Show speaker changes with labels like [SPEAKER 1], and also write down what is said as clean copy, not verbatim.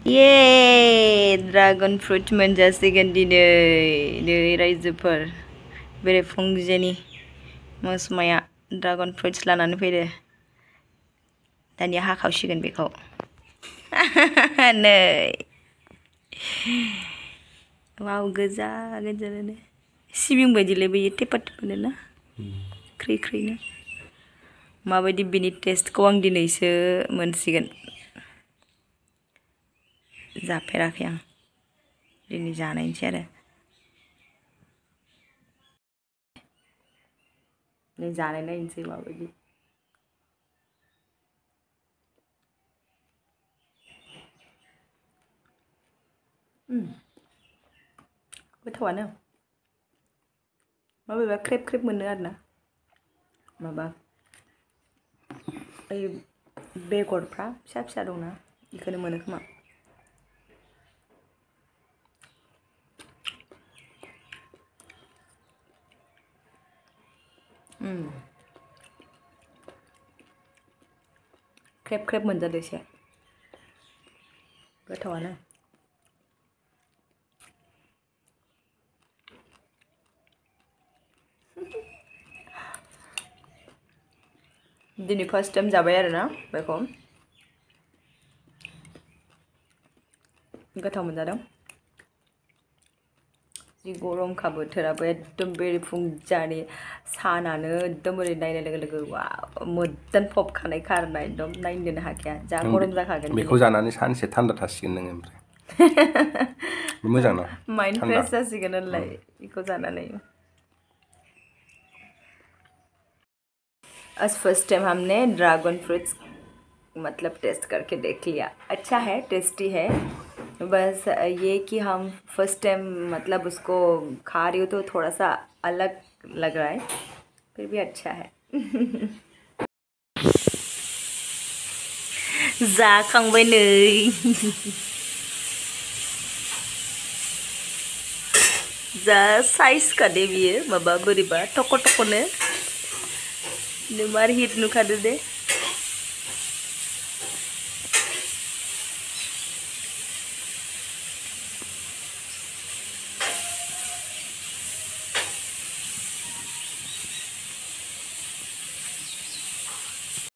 [SPEAKER 1] ये dragon fruit मोनजासिगोन दिनै नै रायजोफोर बेरेफुंजानि मोसमाया ड्रागन फ्रुट्स लानानै फैदो दानिया हाखावसिगोन बेखौ नै वाव गोजा गोजानो सिबिं बायदिलै बेयो टेपा टेपानो ना ख्रि ख्रिनो माबायदि बिनि टेस्टखौ आं दिनैसो मोनसिगोन जाफेराखै आं दिनै जानायनोसै आरो नै जानाय नायनोसै माबायदि गोथावानो माबेबा ख्रेब ख्रेब मोनो आरोना माबा ओइ बेगरफ्रा फिसा फिसा दंना बेखौनो मोनो खोमा ख्रेब ख्रेब मोनजादो एसे गोथावानो दिनै फार्स्ट टाइम जाबाय आरोना बेखौ गोथाव मोनजादों जि गरमखा बोथोराबो एकदम बेरेफुंजानि सानानो एकदम ओरै नायनाय लोगो लोगो वाव मोद्दान फबखानायखा आरोना एकदम नायनोनो हाखाया जा गरम जाखागोन
[SPEAKER 2] बेखौ जानानै सानसे थान्दा थासिगोन नोङो ओमफ्राय मोजां ना
[SPEAKER 1] माइन्ड फ्रेश जासिगोन होनलाय बेखौ जानानै आज फर्स्ट टाइम हमने ड्रैगन फ्रूट्स मतलब टेस्ट करके देख लिया अच्छा है टेस्टी है बस ये कि हम फर्स्ट टाइम मतलब उसको खा रही हूँ तो थोड़ा सा अलग लग रहा है फिर भी अच्छा है जाखांबाय नै जा साइज का दे बियो माबा बोरैबा टक टकनो मार हिट नुखादो दे